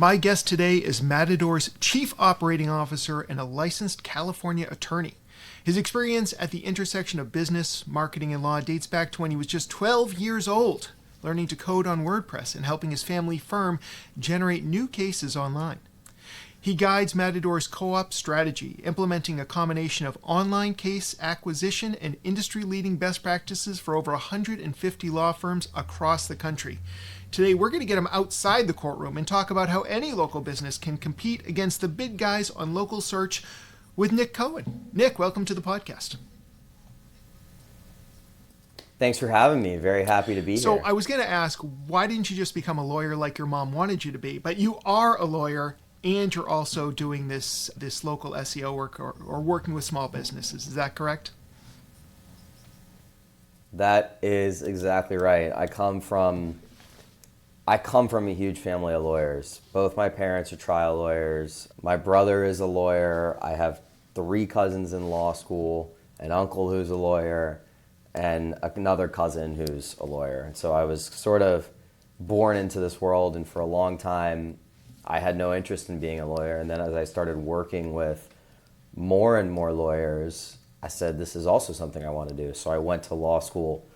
My guest today is Matador's Chief Operating Officer and a licensed California attorney. His experience at the intersection of business, marketing, and law dates back to when he was just 12 years old, learning to code on WordPress and helping his family firm generate new cases online. He guides Matador's co-op strategy, implementing a combination of online case acquisition and industry-leading best practices for over 150 law firms across the country. Today, we're going to get him outside the courtroom and talk about how any local business can compete against the big guys on local search with Nick Cohen. Nick, welcome to the podcast. Thanks for having me. Very happy to be here. So I was going to ask, why didn't you just become a lawyer like your mom wanted you to be? But you are a lawyer, and you're also doing this local SEO work or working with small businesses. Is that correct? That is exactly right. I come from a huge family of lawyers. Both my parents are trial lawyers. My brother is a lawyer. I have 3 cousins in law school, an uncle who's a lawyer, and another cousin who's a lawyer. And so I was sort of born into this world, and for a long time, I had no interest in being a lawyer. And then as I started working with more and more lawyers, I said, this is also something I want to do. So I went to law school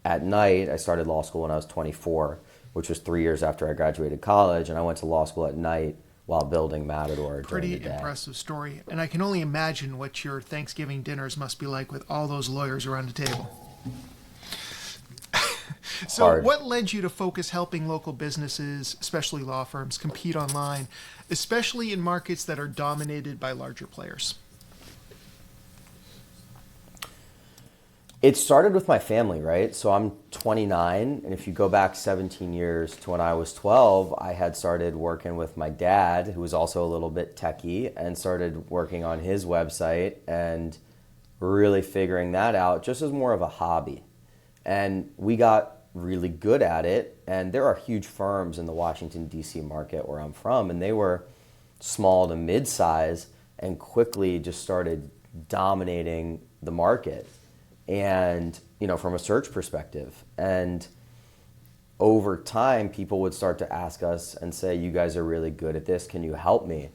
at night. I started law school when I was 24, which was 3 years after I graduated college. And I went to law school at night while building Matador during the day. Pretty impressive story. And I can only imagine what your Thanksgiving dinners must be like with all those lawyers around the table. So Hard. What led you to focus helping local businesses, especially law firms, compete online, especially in markets that are dominated by larger players? It started with my family, right? So I'm 29, and if you go back 17 years to when I was 12, I had started working with my dad, who was also a little bit techie, and started working on his website and really figuring that out just as more of a hobby. And we got really good at it, and there are huge firms in the Washington, D.C. market where I'm from, and they were small to mid-size and quickly just started dominating the market. And, from a search perspective. And over time, people would start to ask us and say, you guys are really good at this. Can you help me?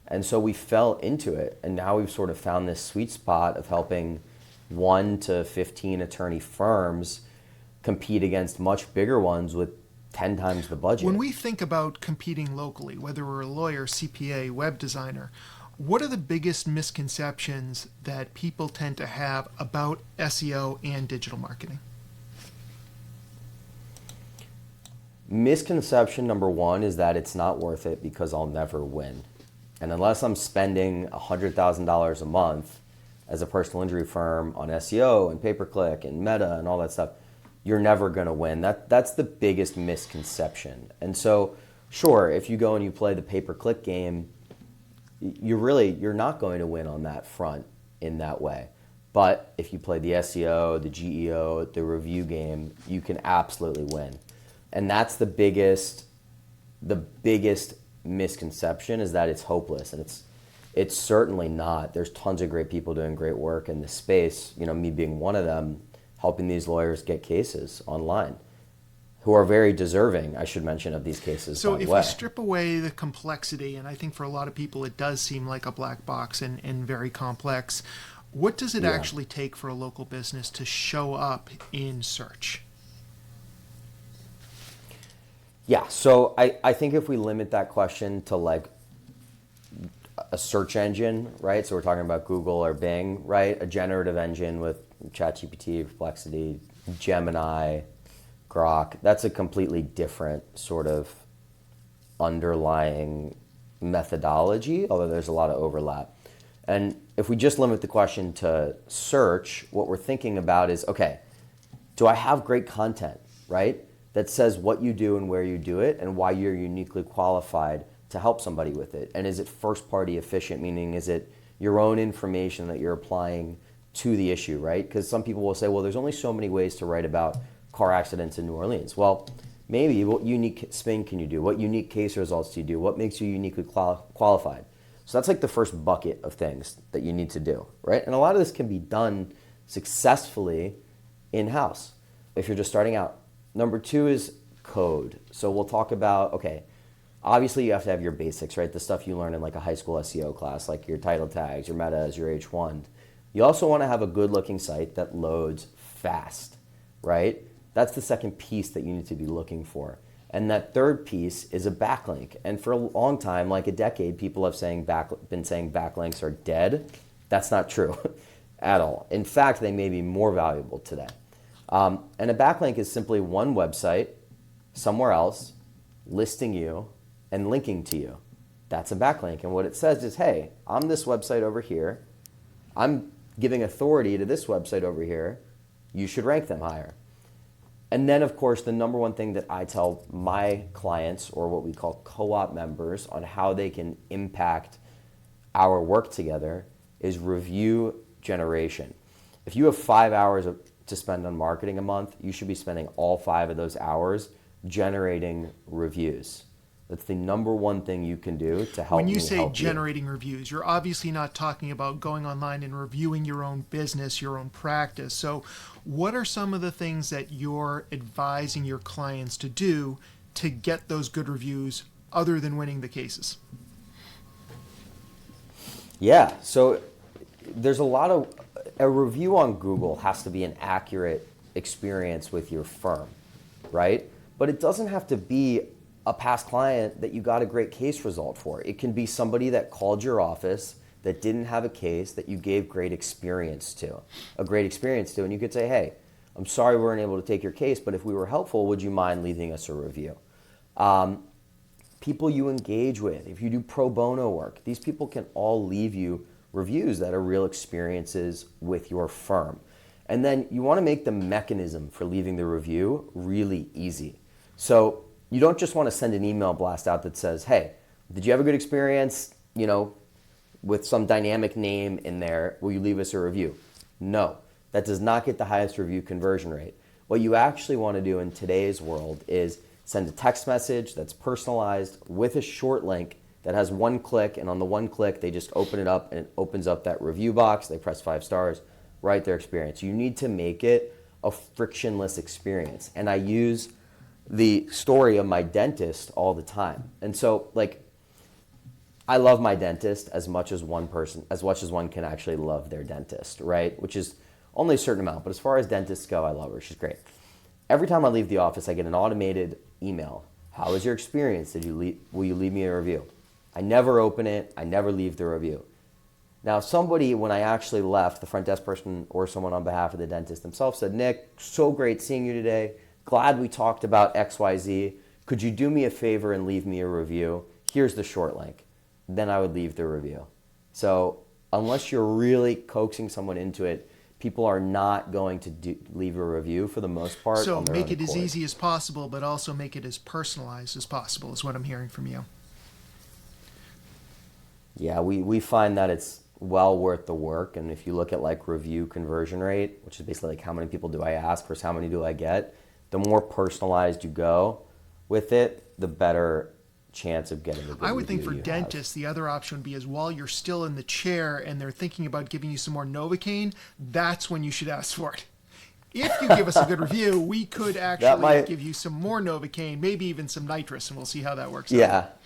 And so we fell into it. And now we've sort of found this sweet spot of helping 1 to 15 attorney firms compete against much bigger ones with 10 times the budget. When we think about competing locally, whether we're a lawyer, CPA, web designer, what are the biggest misconceptions that people tend to have about SEO and digital marketing? Misconception number 1 is that it's not worth it because I'll never win. And unless I'm spending $100,000 a month as a personal injury firm on SEO and pay-per-click and meta and all that stuff, you're never going to win. That's the biggest misconception. And so, sure, if you go and you play the pay-per-click game, you're not going to win on that front in that way. But if you play the SEO, the GEO, the review game, you can absolutely win. And that's the biggest misconception, is that it's hopeless. And it's certainly not. There's tons of great people doing great work in this space, me being one of them, helping these lawyers get cases online, who are very deserving, I should mention, of these cases. So if we strip away the complexity, and I think for a lot of people it does seem like a black box and very complex, what does it actually take for a local business to show up in search? Yeah, so I think if we limit that question to like a search engine, right? So we're talking about Google or Bing, right? A generative engine with ChatGPT, Perplexity, Gemini, Grok, that's a completely different sort of underlying methodology, although there's a lot of overlap. And if we just limit the question to search, what we're thinking about is, okay, do I have great content, right? That says what you do and where you do it and why you're uniquely qualified to help somebody with it? And is it first party efficient, meaning is it your own information that you're applying to the issue, right? Because some people will say, well, there's only so many ways to write about car accidents in New Orleans. Well, maybe what unique spin can you do? What unique case results do you do? What makes you uniquely qualified? So that's like the first bucket of things that you need to do, right? And a lot of this can be done successfully in-house if you're just starting out. Number 2 is code. So we'll talk about, okay, Obviously, you have to have your basics, right? The stuff you learn in like a high school SEO class, like your title tags, your metas, your H1. You also want to have a good looking site that loads fast, right? That's the second piece that you need to be looking for. And that third piece is a backlink. And for a long time, like a decade, people have been saying backlinks are dead. That's not true at all. In fact, they may be more valuable today. And a backlink is simply one website somewhere else listing you and linking to you. That's a backlink. And what it says is, hey, I'm this website over here. I'm giving authority to this website over here. You should rank them higher. And then, of course, the number one thing that I tell my clients, or what we call co-op members, on how they can impact our work together is review generation. If you have 5 hours to spend on marketing a month, you should be spending all 5 of those hours generating reviews. That's the number one thing you can do to help. When you me say help generating reviews, you're obviously not talking about going online and reviewing your own business, your own practice. So what are some of the things that you're advising your clients to do to get those good reviews other than winning the cases? Yeah, so there's a review on Google has to be an accurate experience with your firm, right? But it doesn't have to be a past client that you got a great case result for. It can be somebody that called your office that didn't have a case that you gave a great experience to. And you could say, hey, I'm sorry we weren't able to take your case, but if we were helpful, would you mind leaving us a review? People you engage with, if you do pro bono work, these people can all leave you reviews that are real experiences with your firm. And then you want to make the mechanism for leaving the review really easy. So you don't just want to send an email blast out that says, hey, did you have a good experience, with some dynamic name in there, will you leave us a review? No, that does not get the highest review conversion rate. What you actually want to do in today's world is send a text message that's personalized with a short link that has one click, and on the one click, they just open it up and it opens up that review box. They press 5 stars, write their experience. You need to make it a frictionless experience. And I use the story of my dentist all the time. And so, I love my dentist as much as one can actually love their dentist, right? Which is only a certain amount. But as far as dentists go, I love her. She's great. Every time I leave the office, I get an automated email. How was your experience? Will you leave me a review? I never open it. I never leave the review. Now, somebody, when I actually left, the front desk person or someone on behalf of the dentist themselves said, Nick, so great seeing you today. Glad we talked about XYZ. Could you do me a favor and leave me a review? Here's the short link. Then I would leave the review. So unless you're really coaxing someone into it, people are not going to leave a review for the most part. So make it as easy as possible, but also make it as personalized as possible is what I'm hearing from you. Yeah, we find that it's well worth the work. And if you look at review conversion rate, which is basically how many people do I ask versus how many do I get, the more personalized you go with it, the better chance of getting a good I would think for review dentists, the other option would be is while you're still in the chair and they're thinking about giving you some more Novocaine, that's when you should ask for it. If you give us a good review, we could actually give you some more Novocaine, maybe even some nitrous, and we'll see how that works out.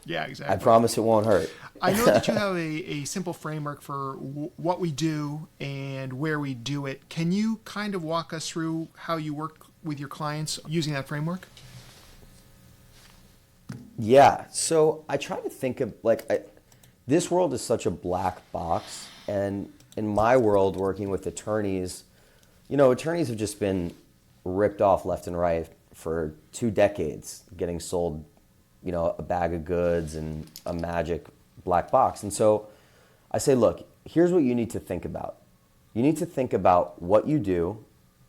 Yeah, exactly. I promise it won't hurt. I know that you have a simple framework for what we do and where we do it. Can you kind of walk us through how you work with your clients using that framework? Yeah, so I try to think of this world is such a black box, and in my world, working with attorneys, attorneys have just been ripped off left and right for 2 decades, getting sold, a bag of goods and a magic black box. And so I say, look, here's what you need to think about. You need to think about what you do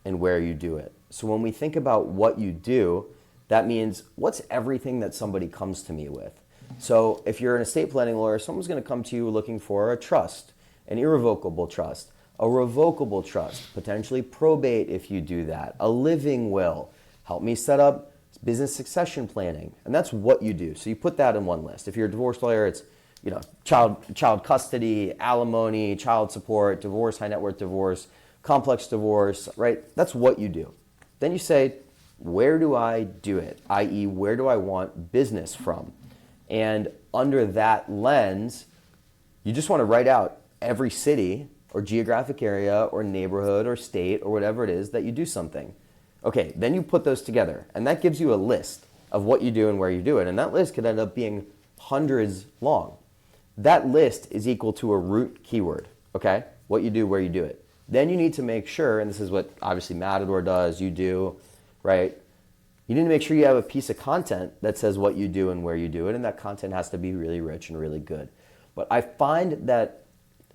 and where you do it. So when we think about what you do, that means what's everything that somebody comes to me with. So if you're an estate planning lawyer, someone's going to come to you looking for a trust, an irrevocable trust, a revocable trust, potentially probate if you do that, a living will, help me set up business succession planning. And that's what you do. So you put that in one list. If you're a divorce lawyer, it's child custody, alimony, child support, divorce, high net worth divorce, complex divorce, right? That's what you do. Then you say, where do I do it? i.e., where do I want business from? And under that lens, you just want to write out every city or geographic area or neighborhood or state or whatever it is that you do something. Okay, then you put those together, and that gives you a list of what you do and where you do it. And that list could end up being hundreds long. That list is equal to a root keyword, okay? What you do, where you do it. Then you need to make sure, and this is what obviously Matador does, you do, right? You need to make sure you have a piece of content that says what you do and where you do it, and that content has to be really rich and really good. But I find that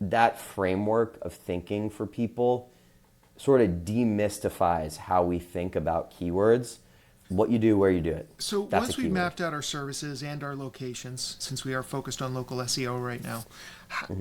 that framework of thinking for people sort of demystifies how we think about keywords, what you do, where you do it. So once we've mapped out our services and our locations, since we are focused on local SEO right now,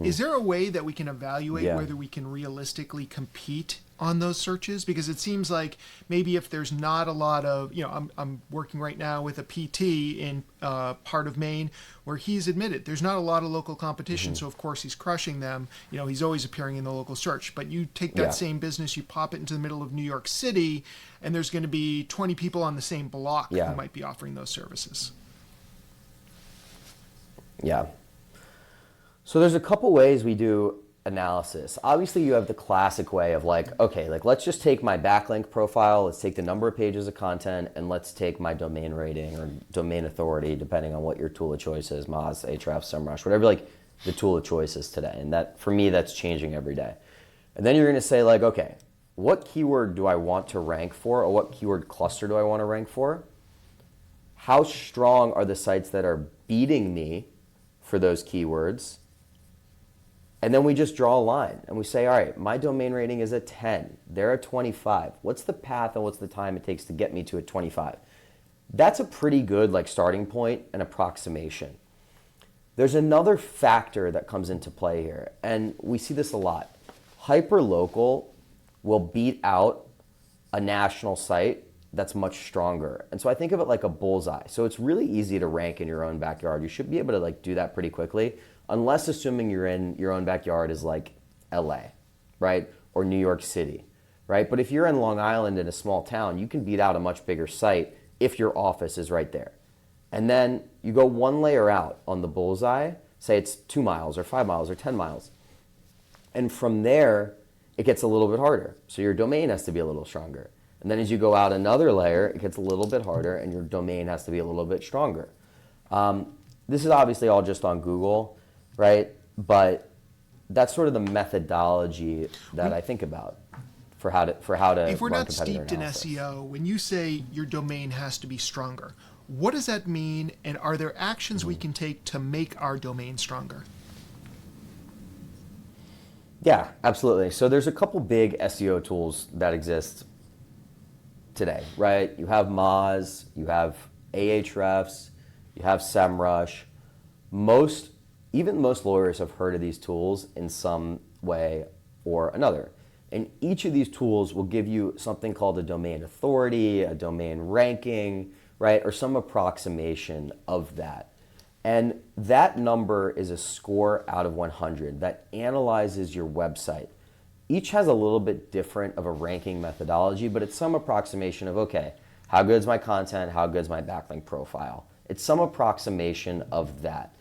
is there a way that we can evaluate whether we can realistically compete on those searches? Because it seems like maybe if there's not a lot of, I'm working right now with a PT in part of Maine where he's admitted there's not a lot of local competition. So of course he's crushing them. He's always appearing in the local search. But you take that same business, you pop it into the middle of New York City, and there's going to be 20 people on the same block who might be offering those services. Yeah. So there's a couple ways we do analysis. Obviously, you have the classic way of let's just take my backlink profile, let's take the number of pages of content, and let's take my domain rating or domain authority, depending on what your tool of choice is, Moz, Ahrefs, SEMrush, whatever the tool of choice is today. And that, for me, that's changing every day. And then you're going to say okay, what keyword do I want to rank for, or what keyword cluster do I want to rank for? How strong are the sites that are beating me for those keywords? And then we just draw a line and we say, all right, my domain rating is a 10. They're at 25. What's the path and what's the time it takes to get me to a 25? That's a pretty good starting point and approximation. There's another factor that comes into play here, and we see this a lot. Hyperlocal will beat out a national site that's much stronger. And so I think of it like a bullseye. So it's really easy to rank in your own backyard. You should be able to do that pretty quickly. Unless assuming you're in your own backyard is LA, right? Or New York City, right? But if you're in Long Island in a small town, you can beat out a much bigger site if your office is right there. And then you go one layer out on the bullseye, say it's 2 miles or 5 miles or 10 miles. And from there, it gets a little bit harder. So your domain has to be a little stronger. And then as you go out another layer, it gets a little bit harder and your domain has to be a little bit stronger. This is obviously all just on Google, right? But that's sort of the methodology that I think about for how to if we're run not steeped analysis. in SEO, when you say your domain has to be stronger, what does that mean? And are there actions we can take to make our domain stronger? Yeah, absolutely. So there's a couple big SEO tools that exist today, right? You have Moz, you have Ahrefs, you have SEMrush. Even most lawyers have heard of these tools in some way or another. And each of these tools will give you something called a domain authority, a domain ranking, right? Or some approximation of that. And that number is a score out of 100 that analyzes your website. Each has a little bit different of a ranking methodology, but it's some approximation of, okay, how good is my content? How good is my backlink profile? It's some approximation of that.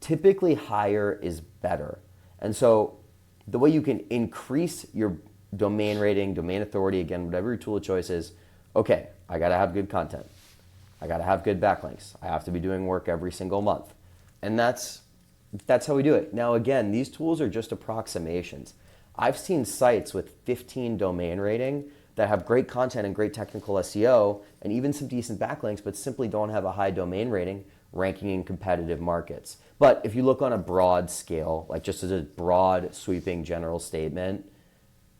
Typically higher is better. And so the way you can increase your domain rating, domain authority, again, whatever your tool of choice is, okay, I gotta have good content. I gotta have good backlinks. I have to be doing work every single month. And that's how we do it. Now again, these tools are just approximations. I've seen sites with 15 domain rating that have great content and great technical SEO and even some decent backlinks, but simply don't have a high domain rating ranking in competitive markets. But if you look on a broad scale, just as a broad sweeping general statement,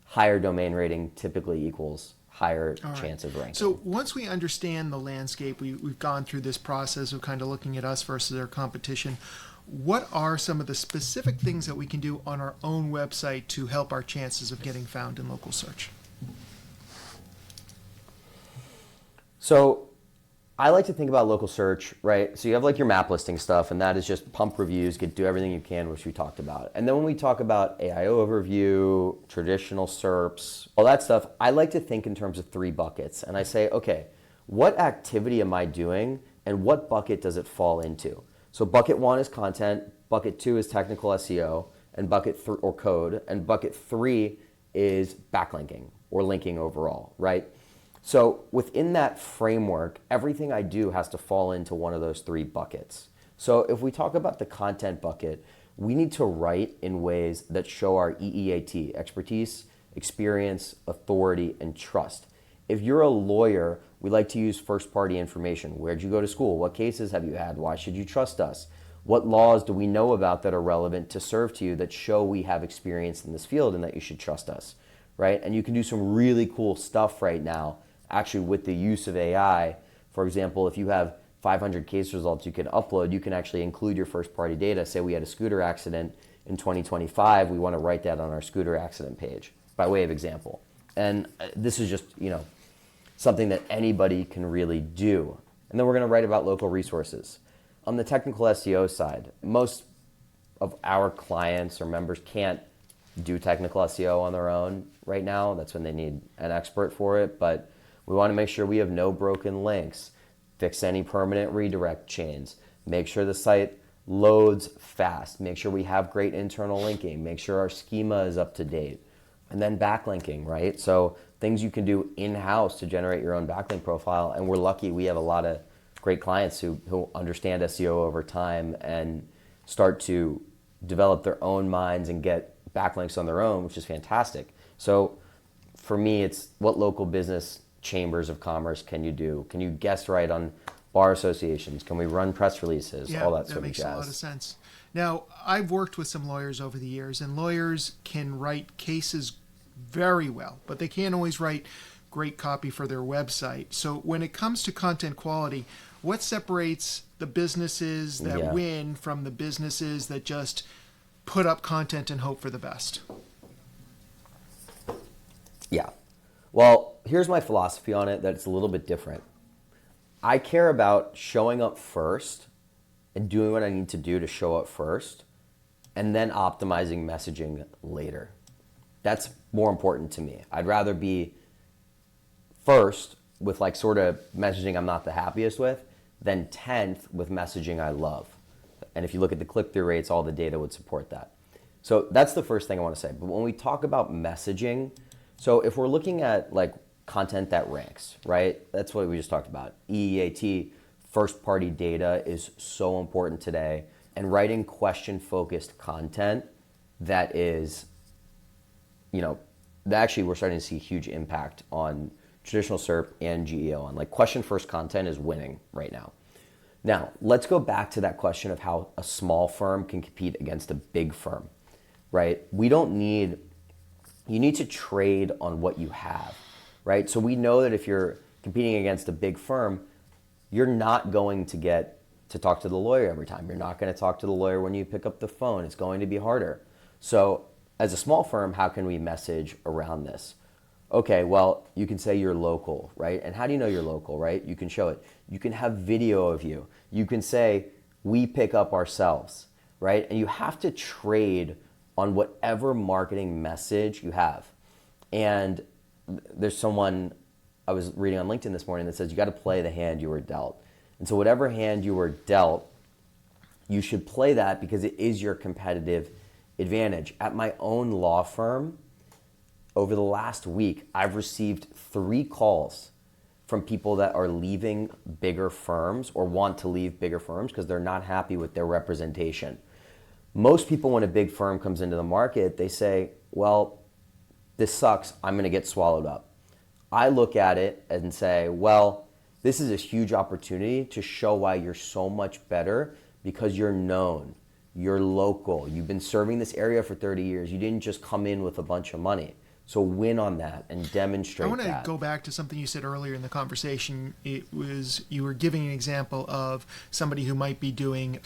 higher domain rating typically equals higher chance of ranking. So once we understand the landscape, we've gone through this process of kind of looking at us versus our competition. What are some of the specific things that we can do on our own website to help our chances of getting found in local search? So I like to think about local search, right? So you have your map listing stuff, and that is just pump reviews, do everything you can, which we talked about. And then when we talk about AIO overview, traditional SERPs, all that stuff, I like to think in terms of 3 buckets. And I say, okay, what activity am I doing and what bucket does it fall into? So bucket 1 is content, bucket 2 is technical SEO, and bucket 3 or code, and bucket 3 is backlinking or linking overall, right? So within that framework, everything I do has to fall into one of those 3 buckets. So if we talk about the content bucket, we need to write in ways that show our EEAT, expertise, experience, authority, and trust. If you're a lawyer, we like to use first-party information. Where'd you go to school? What cases have you had? Why should you trust us? What laws do we know about that are relevant to serve to you that show we have experience in this field and that you should trust us, right? And you can do some really cool stuff right now, actually with the use of AI. For example, if you have 500 case results you can upload, you can actually include your first-party data. Say we had a scooter accident in 2025, we want to write that on our scooter accident page, by way of example. And this is just, something that anybody can really do. And then we're going to write about local resources. On the technical SEO side, most of our clients or members can't do technical SEO on their own right now. That's when they need an expert for it. But we want to make sure we have no broken links, fix any permanent redirect chains, make sure the site loads fast, make sure we have great internal linking, make sure our schema is up to date. And then backlinking, right? So things you can do in-house to generate your own backlink profile. And we're lucky we have a lot of great clients who understand SEO over time and start to develop their own minds and get backlinks on their own, which is fantastic. So for me, it's what local business chambers of commerce can you do? Can you guest write on bar associations? Can we run press releases? All that sort of jazz. That makes a lot of sense. Now, I've worked with some lawyers over the years, and lawyers can write cases very well, but they can't always write great copy for their website. So when it comes to content quality, what separates the businesses that win from the businesses that just put up content and hope for the best? Yeah. Well, here's my philosophy on it, that it's a little bit different. I care about showing up first and doing what I need to do to show up first, and then optimizing messaging later. That's more important to me. I'd rather be first with sort of messaging I'm not the happiest with, than 10th with messaging I love. And if you look at the click-through rates, all the data would support that. So that's the first thing I want to say. But when we talk about messaging, so if we're looking at content that ranks, right? That's what we just talked about. EEAT, first-party data is so important today. And writing question-focused content that is, actually we're starting to see huge impact on traditional SERP and GEO on question-first content is winning right now. Now, let's go back to that question of how a small firm can compete against a big firm, right? You need to trade on what you have, right? So we know that if you're competing against a big firm, you're not going to get to talk to the lawyer every time. You're not going to talk to the lawyer when you pick up the phone. It's going to be harder. So as a small firm, how can we message around this? Okay, well, you can say you're local, right? And how do you know you're local, right? You can show it. You can have video of you. You can say, we pick up ourselves, right? And you have to trade on whatever marketing message you have. And there's someone I was reading on LinkedIn this morning that says you got to play the hand you were dealt. And so whatever hand you were dealt, you should play that because it is your competitive advantage. At my own law firm, over the last week, I've received 3 calls from people that are leaving bigger firms or want to leave bigger firms because they're not happy with their representation. Most people, when a big firm comes into the market, they say, well, this sucks, I'm gonna get swallowed up. I look at it and say, well, this is a huge opportunity to show why you're so much better because you're known, you're local, you've been serving this area for 30 years, you didn't just come in with a bunch of money. So win on that and demonstrate that. I want to go back to something you said earlier in the conversation. It was, you were giving an example of somebody who might be doing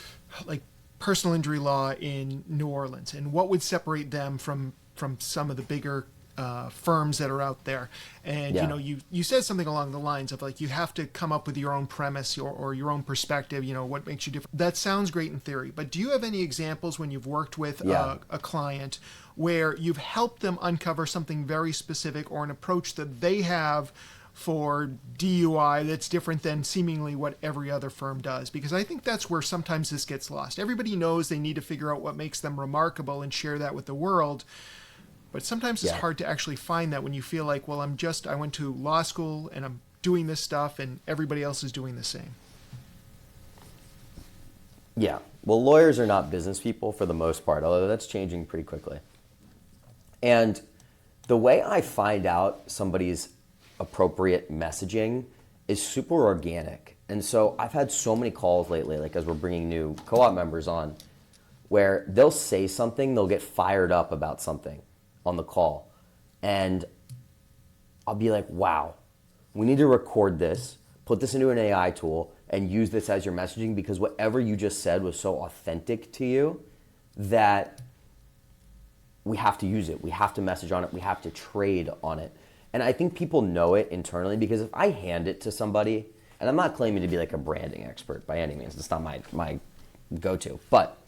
personal injury law in New Orleans, and what would separate them from some of the bigger firms that are out there. And you said something along the lines of you have to come up with your own premise or your own perspective, what makes you different. That sounds great in theory, but do you have any examples when you've worked with a client where you've helped them uncover something very specific or an approach that they have for DUI that's different than seemingly what every other firm does? Because I think that's where sometimes this gets lost. Everybody knows they need to figure out what makes them remarkable and share that with the world. But sometimes it's hard to actually find that when you feel like, well, I went to law school and I'm doing this stuff and everybody else is doing the same. Yeah. Well, lawyers are not business people for the most part, although that's changing pretty quickly. And the way I find out somebody's appropriate messaging is super organic. And so I've had so many calls lately, like as we're bringing new co-op members on, where they'll say something, they'll get fired up about something on the call. And I'll be like, wow, we need to record this, put this into an AI tool, and use this as your messaging, because whatever you just said was so authentic to you that we have to use it. We have to message on it. We have to trade on it. And I think people know it internally, because if I hand it to somebody, and I'm not claiming to be like a branding expert by any means, it's not my go-to, but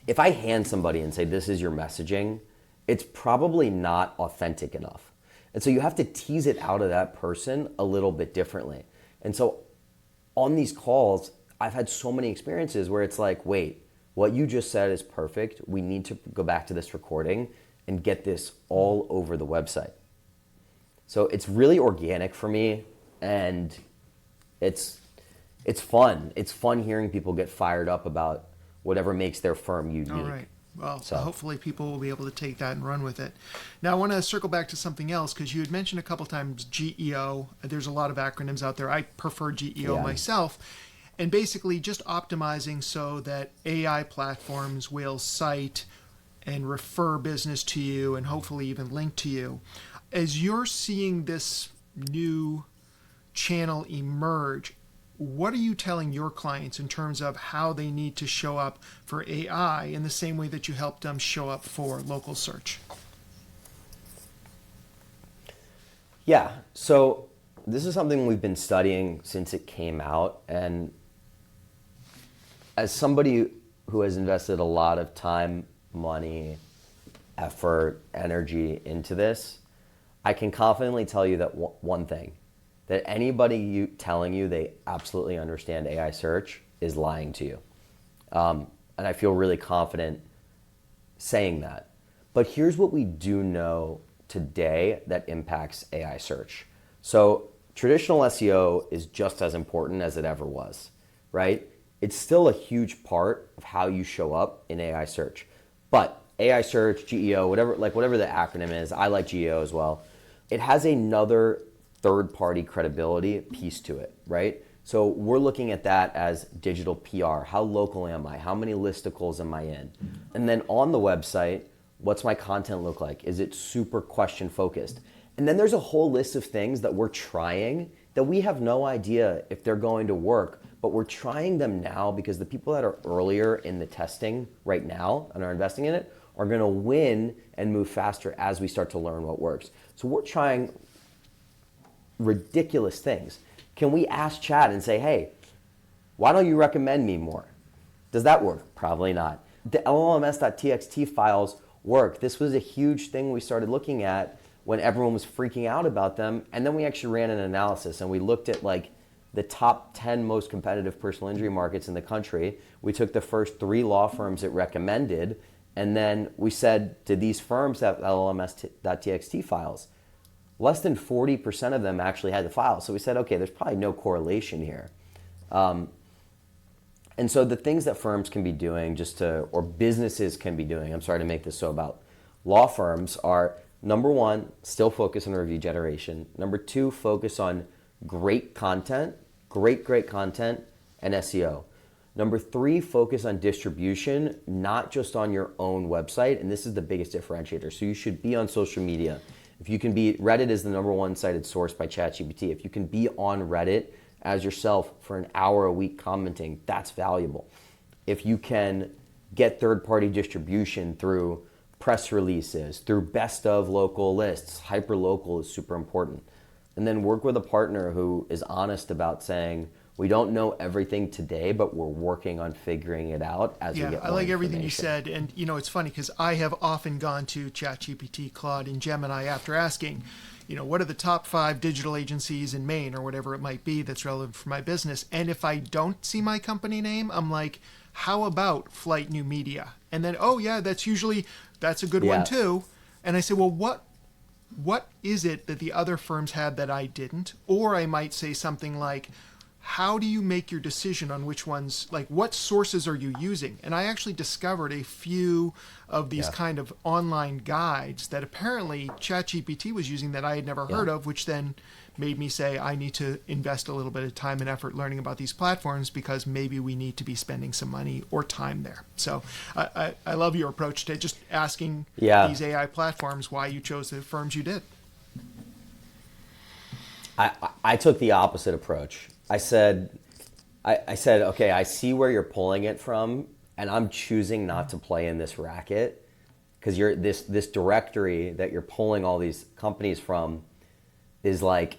if I hand somebody and say, this is your messaging, it's probably not authentic enough. And so you have to tease it out of that person a little bit differently. And so on these calls, I've had so many experiences where it's like, wait, what you just said is perfect. We need to go back to this recording and get this all over the website. So it's really organic for me, and it's fun. It's fun hearing people get fired up about whatever makes their firm unique. All right. Well, so hopefully people will be able to take that and run with it. Now, I want to circle back to something else, because you had mentioned a couple times GEO. There's a lot of acronyms out there. I prefer GEO myself. And basically just optimizing so that AI platforms will cite and refer business to you and hopefully even link to you. As you're seeing this new channel emerge, what are you telling your clients in terms of how they need to show up for AI in the same way that you helped them show up for local search? Yeah, so this is something we've been studying since it came out. And as somebody who has invested a lot of time, money, effort, energy into this, I can confidently tell you that one thing, that anybody telling you they absolutely understand AI search is lying to you. And I feel really confident saying that. But here's what we do know today that impacts AI search. So traditional SEO is just as important as it ever was, right? It's still a huge part of how you show up in AI search. But AI search, GEO, whatever the acronym is, I like GEO as well. It has another third-party credibility piece to it, right? So we're looking at that as digital PR. How local am I? How many listicles am I in? And then on the website, what's my content look like? Is it super question focused? And then there's a whole list of things that we're trying that we have no idea if they're going to work, but we're trying them now because the people that are earlier in the testing right now and are investing in it are gonna win and move faster as we start to learn what works. So we're trying ridiculous things. Can we ask Chat and say, hey, why don't you recommend me more? Does that work? Probably not. The LLMS.txt files work. This was a huge thing we started looking at when everyone was freaking out about them. And then we actually ran an analysis and we looked at like the top 10 most competitive personal injury markets in the country. We took the first 3 law firms it recommended, and then we said, did these firms have LLMS.txt files? Less than 40% of them actually had the files. So we said, okay, there's probably no correlation here. And so the things that firms can be doing or businesses can be doing, I'm sorry to make this so about law firms, are number 1, still focus on review generation. Number 2, focus on great content, great content, and SEO. Number 3, focus on distribution, not just on your own website. And this is the biggest differentiator. So you should be on social media. If you can be, Reddit is the number 1 cited source by ChatGPT. If you can be on Reddit as yourself for an hour a week commenting, that's valuable. If you can get third-party distribution through press releases, through best of local lists, hyperlocal is super important. And then work with a partner who is honest about saying, we don't know everything today, but we're working on figuring it out as we get more I like everything you information. said. And, it's funny because I have often gone to ChatGPT, Claude, and Gemini after asking, what are the top 5 digital agencies in Maine or whatever it might be that's relevant for my business. And if I don't see my company name, I'm like, how about Flight New Media? And then, oh yeah, that's a good one too. And I say, well, what is it that the other firms had that I didn't? Or I might say something like, how do you make your decision on which ones, like what sources are you using? And I actually discovered a few of these kind of online guides that apparently ChatGPT was using that I had never heard of, which then made me say I need to invest a little bit of time and effort learning about these platforms because maybe we need to be spending some money or time there. So I love your approach to just asking these AI platforms why you chose the firms you did. I took the opposite approach. I said, okay, I see where you're pulling it from, and I'm choosing not to play in this racket because you're this directory that you're pulling all these companies from is like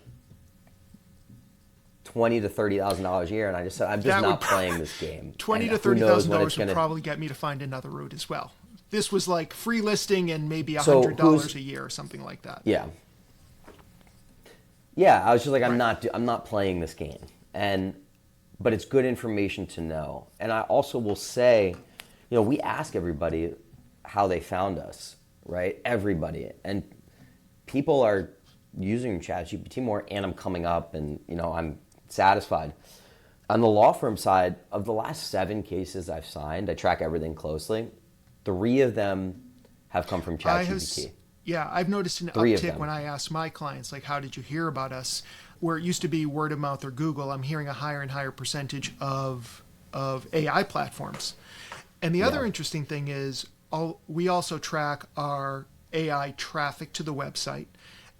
$20,000 to $30,000 a year, and I just said I'm just not playing this game. $20,000 to $30,000 would probably get me to find another route as well. This was like free listing and maybe $100 a year or something like that. Yeah. I was just like, I'm not playing this game. But it's good information to know. And I also will say, we ask everybody how they found us, right? Everybody. And people are using ChatGPT more, and I'm coming up and, I'm satisfied. On the law firm side, of the last 7 cases I've signed, I track everything closely. 3 of them have come from ChatGPT. I've noticed an uptick when I ask my clients, like, how did you hear about us? Where it used to be word of mouth or Google, I'm hearing a higher and higher percentage of AI platforms. And the other interesting thing is we also track our AI traffic to the website.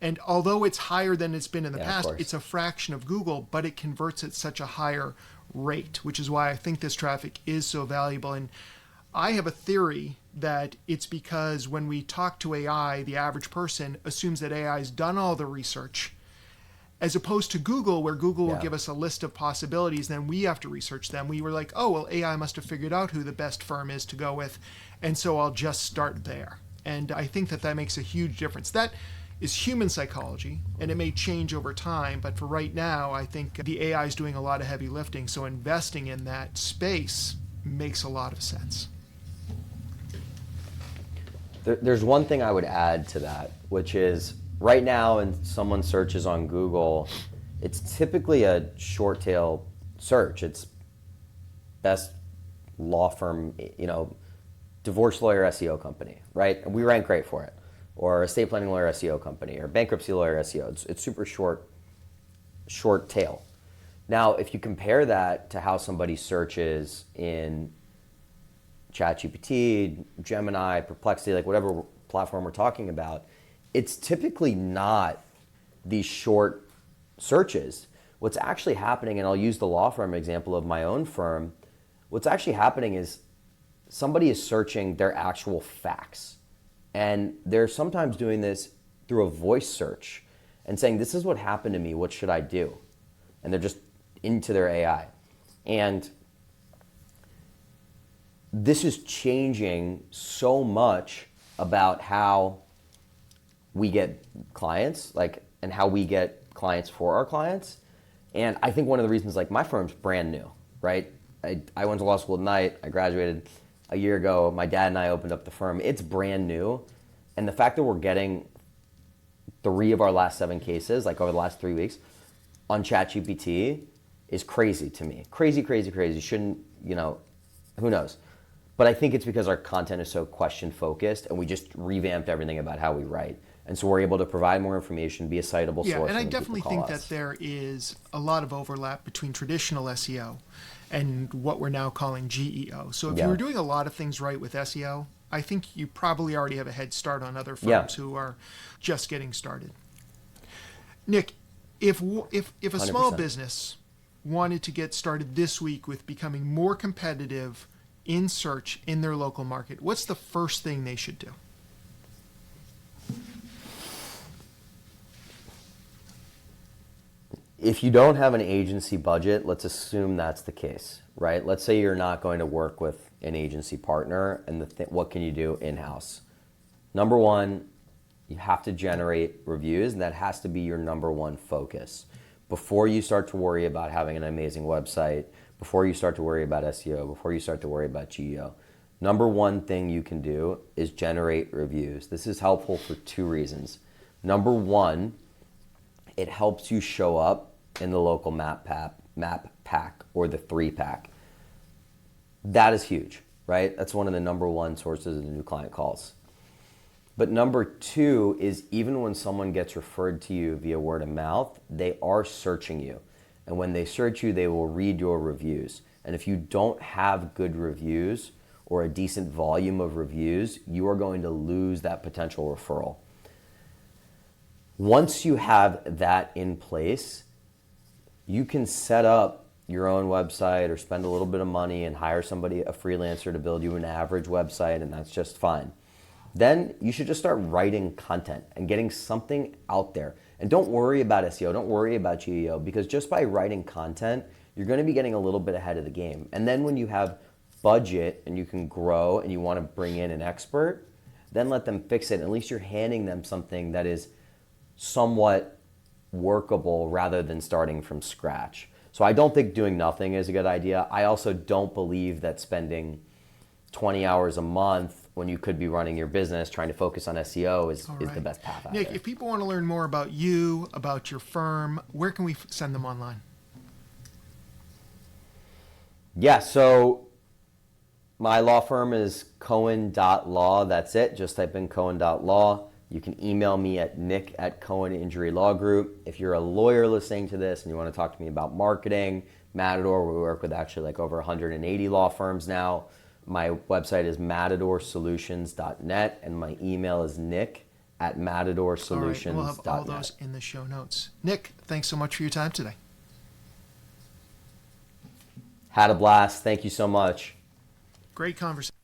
And although it's higher than it's been in the past, it's a fraction of Google, but it converts at such a higher rate, which is why I think this traffic is so valuable. And I have a theory that it's because when we talk to AI, the average person assumes that AI has done all the research, as opposed to Google, where Google will give us a list of possibilities, then we have to research them. We were like, oh, well, AI must have figured out who the best firm is to go with, and so I'll just start there. And I think that makes a huge difference. That is human psychology, and it may change over time, but for right now, I think the AI is doing a lot of heavy lifting, so investing in that space makes a lot of sense. There's one thing I would add to that, which is right now when someone searches on Google, it's typically a short tail search. It's best law firm, divorce lawyer SEO company, right? And we rank great for it. Or estate planning lawyer SEO company, or bankruptcy lawyer SEO. It's super short tail. Now, if you compare that to how somebody searches in ChatGPT, Gemini, Perplexity, like whatever platform we're talking about, it's typically not these short searches. What's actually happening, and I'll use the law firm example of my own firm, what's actually happening is somebody is searching their actual facts. And they're sometimes doing this through a voice search and saying, this is what happened to me, what should I do? And they're just into their AI. And this is changing so much about how we get clients, and how we get clients for our clients. And I think one of the reasons, my firm's brand new, right? I went to law school at night. I graduated a year ago. My dad and I opened up the firm. It's brand new. And the fact that we're getting 3 of our last 7 cases, over the last 3 weeks, on ChatGPT is crazy to me. Crazy, crazy, crazy. Shouldn't, who knows? But I think it's because our content is so question focused, and we just revamped everything about how we write. And so we're able to provide more information, be a citable source. Yeah, and I definitely think that there is a lot of overlap between traditional SEO and what we're now calling GEO. So if you were doing a lot of things right with SEO, I think you probably already have a head start on other firms who are just getting started. Nick, if a small 100%. business wanted to get started this week with becoming more competitive in search in their local market, what's the first thing they should do? If you don't have an agency budget, let's assume that's the case, right? Let's say you're not going to work with an agency partner, and what can you do in-house? Number one, You have to generate reviews, and that has to be your number one focus. Before you start to worry about having an amazing website, before you start to worry about SEO, before you start to worry about GEO, number one thing you can do is generate reviews. This is helpful for two reasons. Number one, it helps you show up in the local map pack or the 3-pack. That is huge, right? That's one of the number one sources of new client calls. But number two is even when someone gets referred to you via word of mouth, they are searching you. And when they search you, they will read your reviews. And if you don't have good reviews or a decent volume of reviews, you are going to lose that potential referral. Once you have that in place, you can set up your own website or spend a little bit of money and hire somebody, a freelancer, to build you an average website, and that's just fine. Then you should just start writing content and getting something out there. And don't worry about SEO, don't worry about GEO, because just by writing content, you're going to be getting a little bit ahead of the game. And then when you have budget and you can grow and you want to bring in an expert, then let them fix it. At least you're handing them something that is somewhat workable rather than starting from scratch. So I don't think doing nothing is a good idea. I also don't believe that spending 20 hours a month when you could be running your business trying to focus on SEO is the best path out Nick, there. if people want to learn more about you, about your firm, where can we send them online? Yeah, so my law firm is Cohen.law. That's it. Just type in Cohen.law. You can email me at nick@Cohen Injury Law Group. If you're a lawyer listening to this and you want to talk to me about marketing, Matador, we work with actually like over 180 law firms now. My website is matadorsolutions.net, and my email is nick@matadorsolutions.net. All right, we'll have all those in the show notes. Nick, thanks so much for your time today. Had a blast. Thank you so much. Great conversation.